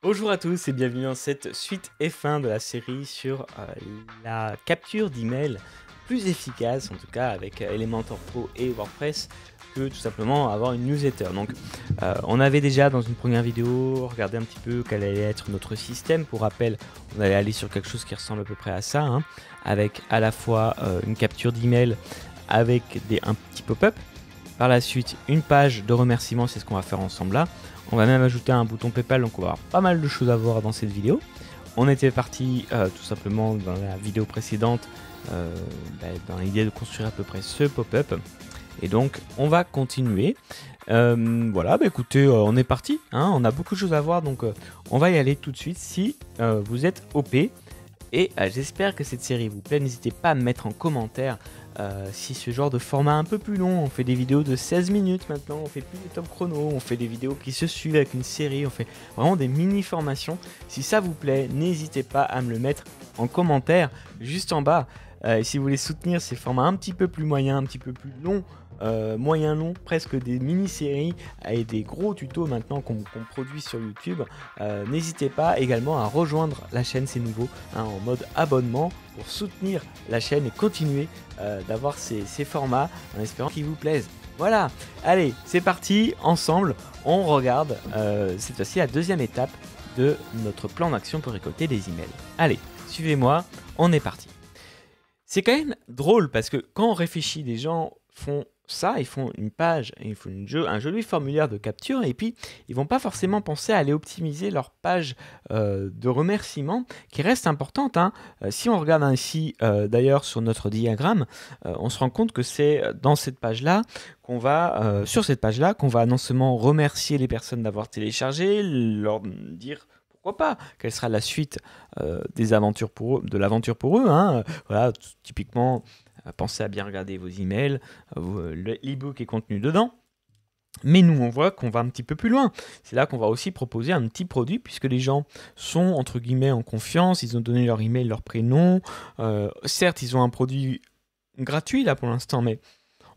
Bonjour à tous et bienvenue dans cette suite et fin de la série sur la capture d'email plus efficace, en tout cas avec Elementor Pro et WordPress, que tout simplement avoir une newsletter. Donc on avait déjà dans une première vidéo regardé un petit peu quel allait être notre système. Pour rappel, on allait aller sur quelque chose qui ressemble à peu près à ça, hein, avec à la fois une capture d'email avec un petit pop-up. Par la suite, une page de remerciements, c'est ce qu'on va faire ensemble là. On va même ajouter un bouton PayPal, donc on va avoir pas mal de choses à voir dans cette vidéo. On était parti tout simplement dans la vidéo précédente, dans l'idée de construire à peu près ce pop-up. Et donc on va continuer. Voilà, écoutez, on est parti, hein, on a beaucoup de choses à voir, donc on va y aller tout de suite si vous êtes OP. Et j'espère que cette série vous plaît. N'hésitez pas à me mettre en commentaire si ce genre de format un peu plus long. On fait des vidéos de 16 minutes maintenant, on fait plus des top chrono, on fait des vidéos qui se suivent avec une série, on fait vraiment des mini formations. Si ça vous plaît, n'hésitez pas à me le mettre en commentaire juste en bas. Et si vous voulez soutenir ces formats un petit peu plus moyens, un petit peu plus longs, moyen long, presque des mini-séries et des gros tutos maintenant qu'on produit sur YouTube, n'hésitez pas également à rejoindre la chaîne, c'est nouveau, hein, en mode abonnement pour soutenir la chaîne et continuer d'avoir ces formats en espérant qu'ils vous plaisent. Voilà, allez, c'est parti, ensemble, on regarde cette fois-ci la deuxième étape de notre plan d'action pour récolter des emails. Allez, suivez-moi, on est parti. C'est quand même drôle parce que quand on réfléchit, les gens font ça, ils font une page, ils font un joli formulaire de capture et puis ils vont pas forcément penser à aller optimiser leur page de remerciement qui reste importante, hein. Si on regarde ainsi d'ailleurs sur notre diagramme, on se rend compte que c'est dans cette page-là qu'on va, sur cette page-là, qu'on va non seulement remercier les personnes d'avoir téléchargé, leur dire pourquoi pas, quelle sera la suite des aventures pour eux, de l'aventure pour eux, hein. Voilà, typiquement, pensez à bien regarder vos emails, l'e-book est contenu dedans. Mais nous, on voit qu'on va un petit peu plus loin. C'est là qu'on va aussi proposer un petit produit, puisque les gens sont, entre guillemets, en confiance, ils ont donné leur email, leur prénom. Certes, ils ont un produit gratuit, là, pour l'instant, mais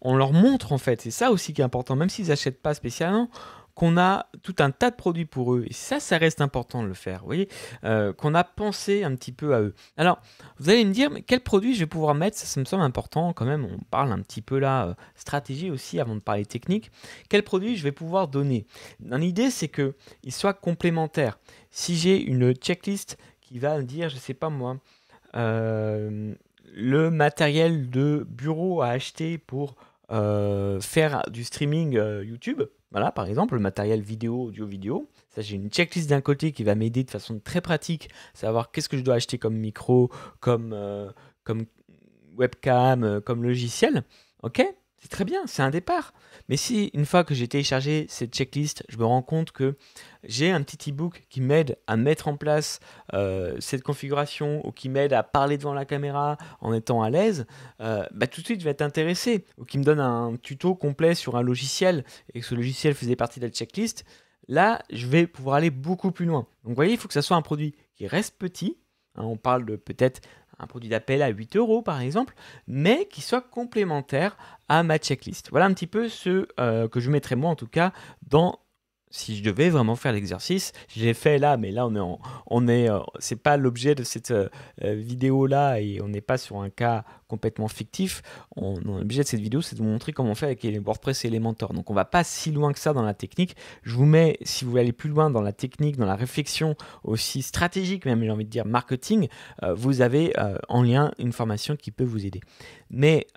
on leur montre, en fait, c'est ça aussi qui est important, même s'ils n'achètent pas spécialement, qu'on a tout un tas de produits pour eux. Et ça reste important de le faire, vous voyez, qu'on a pensé un petit peu à eux. Alors, vous allez me dire, mais quel produit je vais pouvoir mettre? Ça me semble important quand même. On parle un petit peu là, stratégie aussi, avant de parler technique. Quel produit je vais pouvoir donner? L'idée, c'est qu'il soit complémentaire. Si j'ai une checklist qui va me dire, je ne sais pas moi, le matériel de bureau à acheter pour faire du streaming YouTube, voilà, par exemple, le matériel vidéo, audio-vidéo. Ça, j'ai une checklist d'un côté qui va m'aider de façon très pratique, savoir qu'est-ce que je dois acheter comme micro, comme webcam, comme logiciel. Ok, c'est très bien, c'est un départ. Mais si, une fois que j'ai téléchargé cette checklist, je me rends compte que j'ai un petit e-book qui m'aide à mettre en place cette configuration ou qui m'aide à parler devant la caméra en étant à l'aise, tout de suite je vais être intéressé. Ou qui me donne un tuto complet sur un logiciel et que ce logiciel faisait partie de la checklist, là je vais pouvoir aller beaucoup plus loin. Donc vous voyez, il faut que ça soit un produit qui reste petit, hein, on parle de peut-être un produit d'appel à 8 € par exemple, mais qui soit complémentaire à ma checklist. Voilà un petit peu ce que je mettrais moi en tout cas dans, si je devais vraiment faire l'exercice. J'ai fait là, mais là c'est pas l'objet de cette vidéo là et on n'est pas sur un cas complètement fictif. L'objet de cette vidéo, c'est de vous montrer comment on fait avec les WordPress et Elementor. Donc on va pas si loin que ça dans la technique. Je vous mets, si vous voulez aller plus loin dans la technique, dans la réflexion aussi stratégique même, j'ai envie de dire marketing, vous avez en lien une formation qui peut vous aider. Mais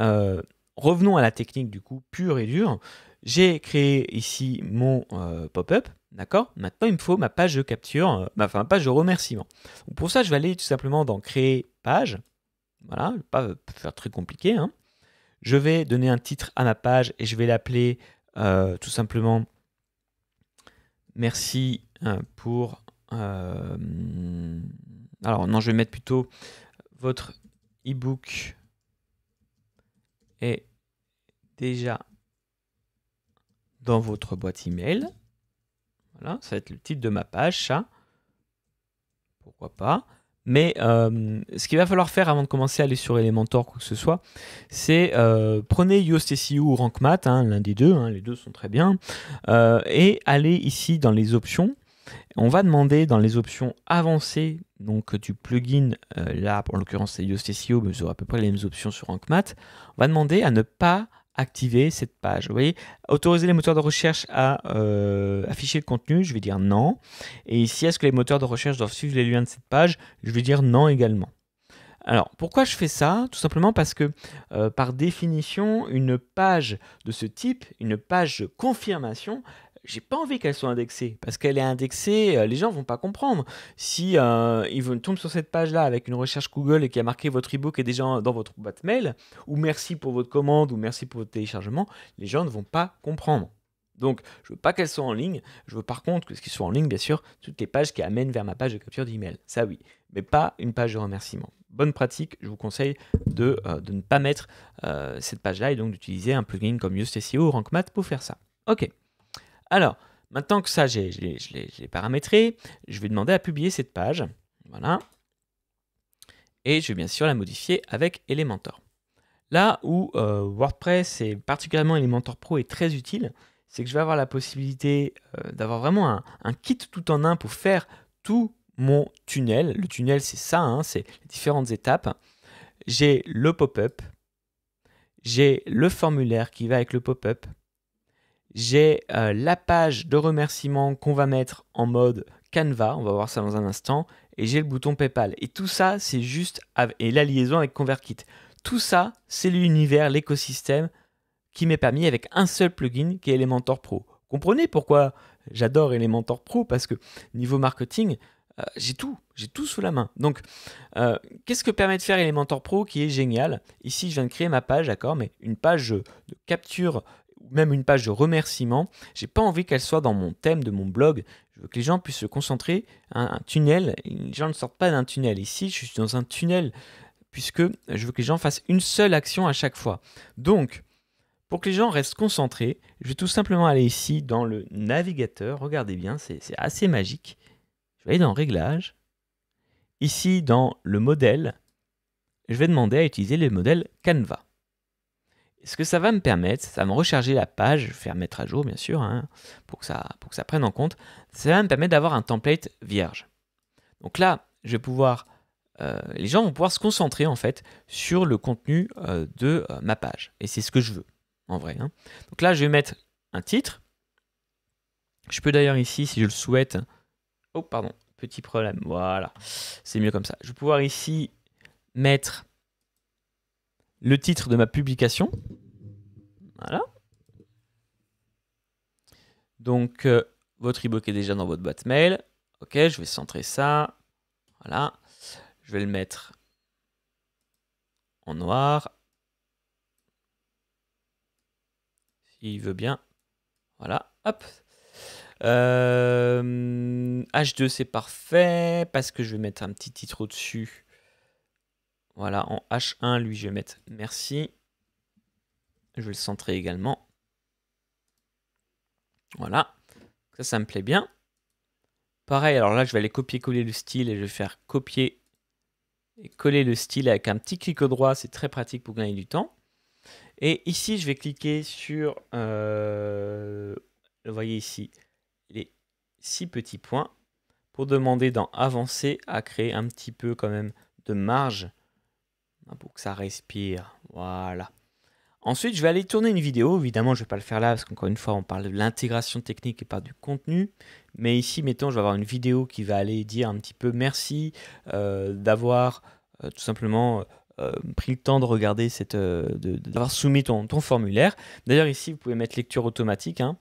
revenons à la technique du coup pure et dure. J'ai créé ici mon pop-up, d'accord? Maintenant, il me faut ma page de capture, ma page de remerciement. Donc, pour ça, je vais aller tout simplement dans Créer page. Voilà, pas faire très compliqué, hein. Je vais donner un titre à ma page et je vais l'appeler tout simplement Merci pour... alors, non, je vais mettre plutôt votre e-book est déjà dans votre boîte email. Voilà, ça va être le titre de ma page, ça. Pourquoi pas. Mais ce qu'il va falloir faire avant de commencer à aller sur Elementor, quoi que ce soit, c'est prenez Yoast SEO ou Rank Math, hein, l'un des deux, hein, les deux sont très bien, et allez ici dans les options. On va demander dans les options avancées donc, du plugin, là en l'occurrence c'est Yoast SEO, mais vous aurez à peu près les mêmes options sur Rank Math. On va demander à ne pas activer cette page. Vous voyez, autoriser les moteurs de recherche à afficher le contenu, je vais dire non. Et ici, est-ce que les moteurs de recherche doivent suivre les liens de cette page? Je vais dire non également. Alors, pourquoi je fais ça? Tout simplement parce que, par définition, une page de ce type, une page de confirmation, j'ai pas envie qu'elle soit indexée. Parce qu'elle est indexée, les gens vont pas comprendre. Si ils tombent sur cette page-là avec une recherche Google et qui a marqué votre ebook est déjà dans votre boîte mail, ou merci pour votre commande, ou merci pour votre téléchargement, les gens ne vont pas comprendre. Donc, je veux pas qu'elles soient en ligne. Je veux par contre que ce qui soit en ligne, bien sûr, toutes les pages qui amènent vers ma page de capture d'email. Ça, oui. Mais pas une page de remerciement. Bonne pratique, je vous conseille de ne pas mettre cette page-là et donc d'utiliser un plugin comme Yoast SEO ou Rank Math pour faire ça. Ok. Alors, maintenant que ça, je l'ai paramétré, je vais demander à publier cette page. Voilà. Et je vais bien sûr la modifier avec Elementor. Là où WordPress et particulièrement Elementor Pro est très utile, c'est que je vais avoir la possibilité d'avoir vraiment un kit tout en un pour faire tout mon tunnel. Le tunnel, c'est ça, hein, c'est les différentes étapes. J'ai le pop-up, j'ai le formulaire qui va avec le pop-up, j'ai la page de remerciement qu'on va mettre en mode Canva, on va voir ça dans un instant, et j'ai le bouton PayPal. Et tout ça, c'est juste, et la liaison avec ConvertKit. Tout ça, c'est l'univers, l'écosystème qui m'est permis avec un seul plugin qui est Elementor Pro. Comprenez pourquoi j'adore Elementor Pro? Parce que niveau marketing, j'ai tout sous la main. Donc, qu'est-ce que permet de faire Elementor Pro qui est génial? Ici, je viens de créer ma page, d'accord, mais une page de capture ou même une page de remerciement. J'ai pas envie qu'elle soit dans mon thème de mon blog. Je veux que les gens puissent se concentrer. Un tunnel, les gens ne sortent pas d'un tunnel. Ici, je suis dans un tunnel puisque je veux que les gens fassent une seule action à chaque fois. Donc, pour que les gens restent concentrés, je vais tout simplement aller ici dans le navigateur. Regardez bien, c'est assez magique. Je vais aller dans Réglages. Ici, dans le modèle, je vais demander à utiliser le modèle Canva. Ce que ça va me permettre, ça va me recharger la page, je vais faire mettre à jour bien sûr, hein, pour que ça prenne en compte. Ça va me permettre d'avoir un template vierge. Donc là, je vais pouvoir, les gens vont pouvoir se concentrer en fait sur le contenu de ma page. Et c'est ce que je veux, en vrai. Hein. Donc là, je vais mettre un titre. Je peux d'ailleurs ici, si je le souhaite, oh pardon, petit problème, voilà, c'est mieux comme ça. Je vais pouvoir ici mettre le titre de ma publication. Voilà. Donc, votre ebook est déjà dans votre boîte mail. Ok, je vais centrer ça. Voilà. Je vais le mettre en noir. S'il veut bien. Voilà, hop. H2, c'est parfait parce que je vais mettre un petit titre au-dessus. Voilà, en H1, lui, je vais mettre merci. Je vais le centrer également. Voilà, ça me plaît bien. Pareil, alors là, je vais aller copier-coller le style et je vais faire copier et coller le style avec un petit clic au droit. C'est très pratique pour gagner du temps. Et ici, je vais cliquer sur, vous voyez ici, les 6 petits points pour demander dans Avancer à créer un petit peu quand même de marge pour que ça respire. Voilà. Ensuite, je vais aller tourner une vidéo. Évidemment, je ne vais pas le faire là parce qu'encore une fois, on parle de l'intégration technique et pas du contenu. Mais ici, mettons, je vais avoir une vidéo qui va aller dire un petit peu merci d'avoir tout simplement pris le temps de regarder d'avoir soumis ton formulaire. D'ailleurs, ici, vous pouvez mettre lecture automatique. Hein.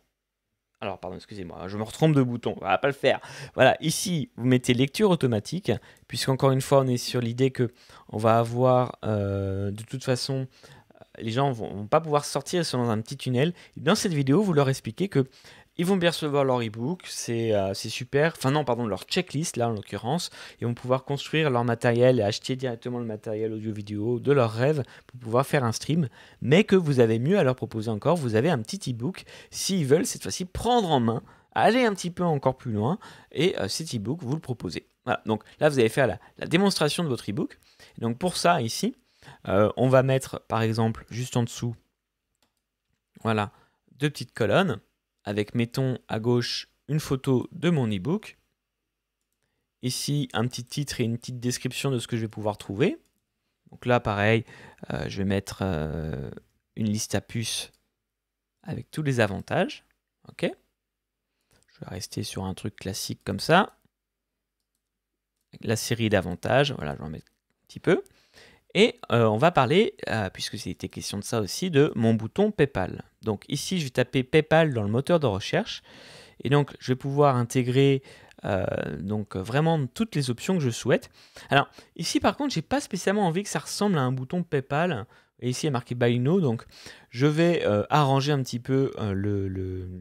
Alors, pardon, excusez-moi, je me retrompe de bouton, on va pas le faire. Voilà, ici, vous mettez lecture automatique, puisqu'encore une fois, on est sur l'idée que on va avoir, de toute façon, les gens vont pas pouvoir sortir, ils sont dans un petit tunnel. Et dans cette vidéo, vous leur expliquez que ils vont bien recevoir leur e-book, c'est super. Enfin non, pardon, leur checklist, là en l'occurrence. Ils vont pouvoir construire leur matériel et acheter directement le matériel audio-vidéo de leur rêve pour pouvoir faire un stream. Mais que vous avez mieux à leur proposer encore, vous avez un petit e-book s'ils veulent cette fois-ci prendre en main, aller un petit peu encore plus loin et cet e-book, vous le proposez. Voilà, donc là vous allez faire la démonstration de votre e-book. Donc pour ça, ici, on va mettre par exemple juste en dessous, voilà, 2 petites colonnes avec, mettons à gauche, une photo de mon e-book. ici un petit titre et une petite description de ce que je vais pouvoir trouver. Donc là, pareil, je vais mettre une liste à puces avec tous les avantages. Ok. Je vais rester sur un truc classique comme ça. La série d'avantages, voilà, je vais en mettre un petit peu. Et on va parler, puisque c'était question de ça aussi, de mon bouton PayPal. Donc ici, je vais taper PayPal dans le moteur de recherche. Et donc, je vais pouvoir intégrer donc vraiment toutes les options que je souhaite. Alors, ici, par contre, j'ai pas spécialement envie que ça ressemble à un bouton PayPal. Et ici, il y a marqué Buy Now. Donc, je vais arranger un petit peu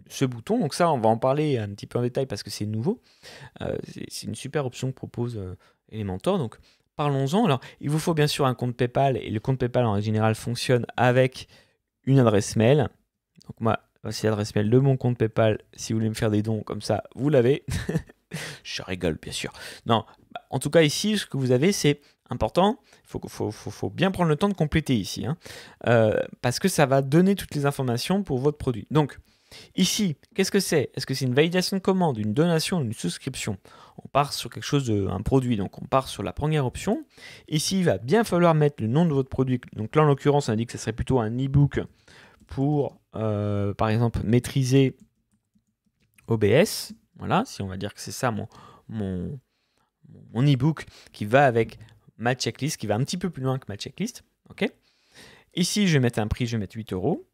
ce bouton. Donc ça, on va en parler un petit peu en détail parce que c'est nouveau. C'est une super option que propose Elementor. Donc, parlons-en. Alors, il vous faut bien sûr un compte PayPal. Et le compte PayPal, en général, fonctionne avec une adresse mail. Donc, moi, voici l'adresse mail de mon compte PayPal. Si vous voulez me faire des dons comme ça, vous l'avez. Je rigole, bien sûr. Non, en tout cas, ici, ce que vous avez, c'est important. Il faut bien prendre le temps de compléter ici. Hein. Parce que ça va donner toutes les informations pour votre produit. Donc, ici, qu'est-ce que c'est? Est-ce que c'est une validation de commande, une donation, une souscription? On part sur quelque chose un produit, donc on part sur la première option. Ici, il va bien falloir mettre le nom de votre produit. Donc là, en l'occurrence, on a dit que ce serait plutôt un e-book pour, par exemple, maîtriser OBS. Voilà, si on va dire que c'est ça mon e-book qui va avec ma checklist, qui va un petit peu plus loin que ma checklist. Ok. Ici, je vais mettre un prix, je vais mettre 8 euros.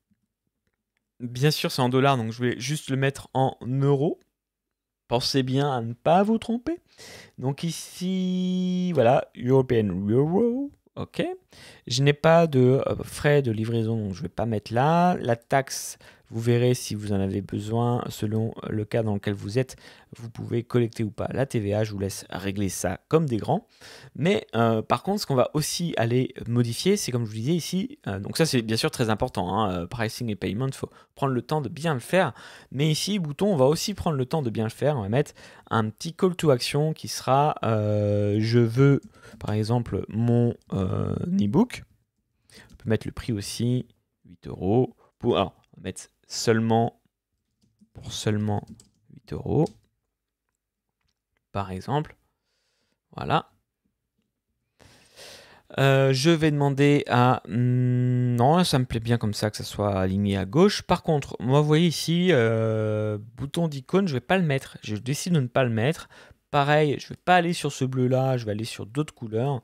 Bien sûr, c'est en dollars, donc je vais juste le mettre en euros. Pensez bien à ne pas vous tromper. Donc ici, voilà, European Euro. Ok. Je n'ai pas de frais de livraison, donc je ne vais pas mettre là. La taxe, vous verrez si vous en avez besoin, selon le cas dans lequel vous êtes, vous pouvez collecter ou pas la TVA. Je vous laisse régler ça comme des grands. Mais par contre, ce qu'on va aussi aller modifier, c'est comme je vous disais ici, donc ça c'est bien sûr très important, hein, pricing et payment, il faut prendre le temps de bien le faire. Mais ici, bouton, on va aussi prendre le temps de bien le faire. On va mettre un petit call to action qui sera je veux par exemple mon e-book. On peut mettre le prix aussi, 8 euros. Alors, on va mettre seulement 8 euros par exemple. Voilà. Je vais demander à... non, ça me plaît bien comme ça, que ça soit aligné à gauche. Par contre, moi, vous voyez ici, bouton d'icône, je ne vais pas le mettre. Je décide de ne pas le mettre. Pareil, je ne vais pas aller sur ce bleu-là, je vais aller sur d'autres couleurs.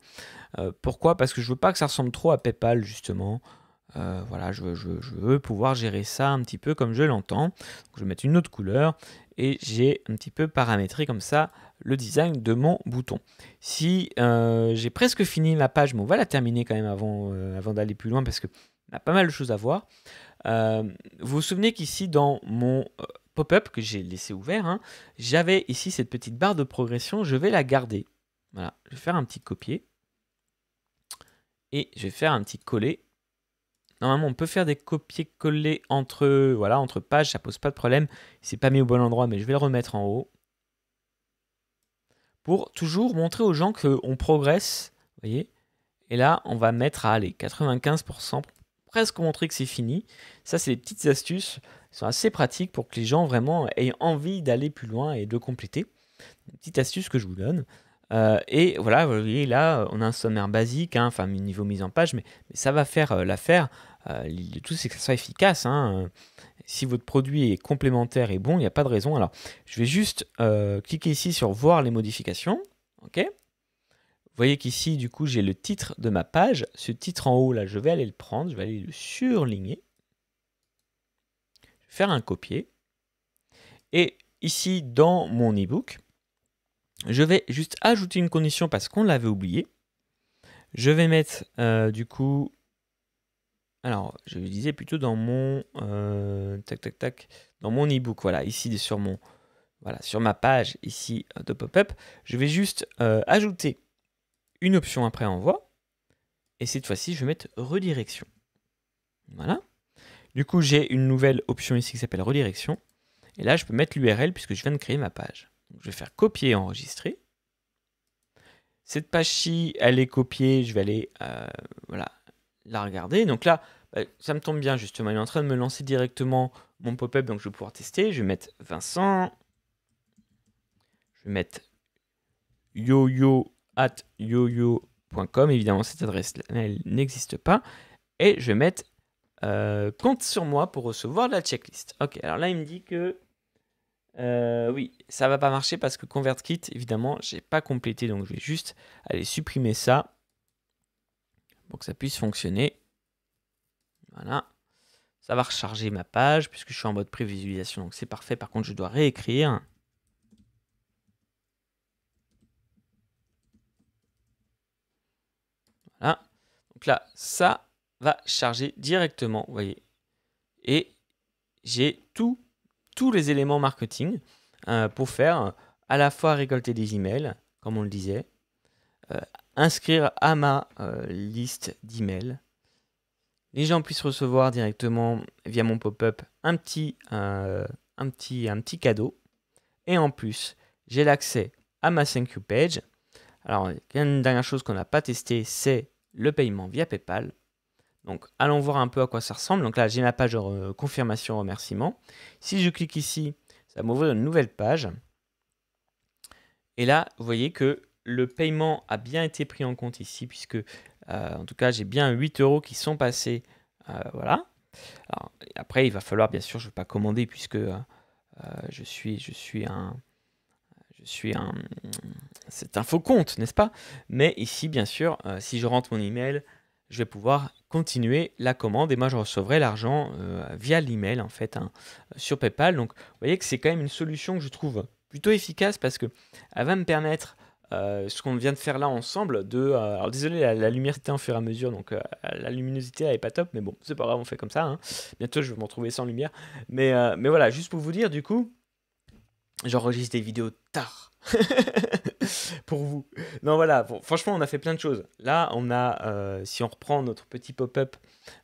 Pourquoi? Parce que je ne veux pas que ça ressemble trop à PayPal, justement. Voilà, je veux pouvoir gérer ça un petit peu comme je l'entends. Donc, je vais mettre une autre couleur et j'ai un petit peu paramétré comme ça le design de mon bouton. Si j'ai presque fini ma page, mais on va la terminer quand même avant d'aller plus loin parce qu'on a pas mal de choses à voir. Vous vous souvenez qu'ici dans mon pop-up que j'ai laissé ouvert, hein, j'avais ici cette petite barre de progression, je vais la garder. Voilà, je vais faire un petit copier et je vais faire un petit coller. Normalement, on peut faire des copier-coller entre pages, ça pose pas de problème. C'est pas mis au bon endroit, mais je vais le remettre en haut. Pour toujours montrer aux gens qu'on progresse, vous voyez. Et là, on va mettre à aller 95%, pour presque montrer que c'est fini. Ça, c'est des petites astuces qui sont assez pratiques pour que les gens vraiment aient envie d'aller plus loin et de compléter. Une petite astuce que je vous donne. Et voilà, vous voyez, là, on a un sommaire basique, hein, enfin, niveau mise en page, mais ça va faire l'affaire. Le tout, c'est que ça soit efficace. Hein. Si votre produit est complémentaire et bon, il n'y a pas de raison. Alors, je vais juste cliquer ici sur voir les modifications. OK. Vous voyez qu'ici, du coup, j'ai le titre de ma page. Ce titre en haut, là, je vais aller le prendre. Je vais aller le surligner. Je vais faire un copier. Et ici, dans mon e-book, je vais juste ajouter une condition parce qu'on l'avait oublié. Je vais mettre, du coup... Alors, je disais plutôt dans mon... dans mon e-book. Voilà, ici, sur ma page, ici, de pop-up. Je vais juste ajouter une option après envoi. Et cette fois-ci, je vais mettre redirection. Voilà. Du coup, j'ai une nouvelle option ici qui s'appelle redirection. Et là, je peux mettre l'URL puisque je viens de créer ma page. Donc, je vais faire copier et enregistrer. Cette page-ci, elle est copiée. Je vais aller la regarder. Donc là, ça me tombe bien justement. Il est en train de me lancer directement mon pop-up. Donc, je vais pouvoir tester. Je vais mettre Vincent. Je vais mettre yoyo@yoyo.com. Évidemment, cette adresse n'existe pas. Et je vais mettre compte sur moi pour recevoir la checklist. Ok, alors là, il me dit que oui, ça va pas marcher parce que ConvertKit, évidemment, j'ai pas complété. Donc, je vais juste aller supprimer ça pour que ça puisse fonctionner. Voilà. Ça va recharger ma page puisque je suis en mode prévisualisation. Donc, c'est parfait. Par contre, je dois réécrire. Voilà. Donc là, ça va charger directement, vous voyez. Et j'ai tous les éléments marketing pour faire à la fois récolter des emails, comme on le disait, inscrire à ma liste d'emails. Les gens puissent recevoir directement via mon pop-up un petit cadeau. Et en plus, j'ai l'accès à ma thank you page. Alors, une dernière chose qu'on n'a pas testé, c'est le paiement via PayPal. Donc, allons voir un peu à quoi ça ressemble. Donc là, j'ai ma page de confirmation remerciement. Si je clique ici, ça va m'ouvrir une nouvelle page. Et là, vous voyez que le paiement a bien été pris en compte ici, puisque, en tout cas, j'ai bien 8 € qui sont passés. Voilà. Alors, après, il va falloir, bien sûr, je ne vais pas commander, puisque c'est un faux compte, n'est-ce pas? Mais ici, bien sûr, si je rentre mon email, je vais pouvoir continuer la commande et moi je recevrai l'argent via l'email en fait sur PayPal. Donc vous voyez que c'est quand même une solution que je trouve plutôt efficace parce que elle va me permettre ce qu'on vient de faire là ensemble de alors désolé la lumière c'était en fur et à mesure donc la luminosité elle est pas top mais bon c'est pas grave on fait comme ça hein. Bientôt je vais m'en retrouver sans lumière mais voilà juste pour vous dire du coup j'enregistre des vidéos tard pour vous. Non, voilà, bon, franchement, on a fait plein de choses. Là, on a, si on reprend notre petit pop-up,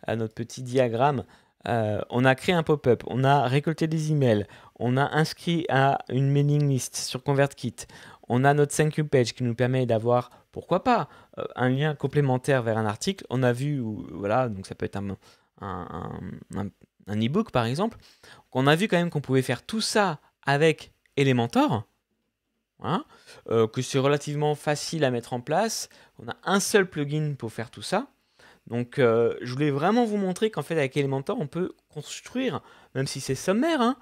notre petit diagramme, on a créé un pop-up, on a récolté des emails, on a inscrit à une mailing list sur ConvertKit, on a notre thank you page qui nous permet d'avoir, pourquoi pas, un lien complémentaire vers un article. On a vu, voilà, donc ça peut être un e-book par exemple. On a vu quand même qu'on pouvait faire tout ça avec Elementor. Voilà. Que c'est relativement facile à mettre en place. On a un seul plugin pour faire tout ça. Donc je voulais vraiment vous montrer qu'en fait avec Elementor on peut construire, même si c'est sommaire, hein,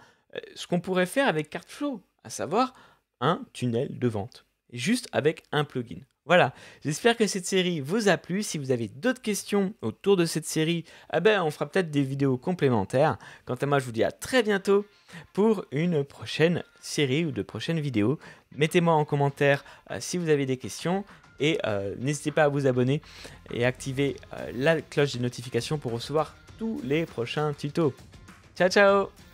ce qu'on pourrait faire avec Cartflow, à savoir un tunnel de vente, juste avec un plugin. Voilà, j'espère que cette série vous a plu. Si vous avez d'autres questions autour de cette série, on fera peut-être des vidéos complémentaires. Quant à moi, je vous dis à très bientôt pour une prochaine série ou de prochaines vidéos. Mettez-moi en commentaire si vous avez des questions et n'hésitez pas à vous abonner et activer la cloche des notifications pour recevoir tous les prochains tutos. Ciao ciao!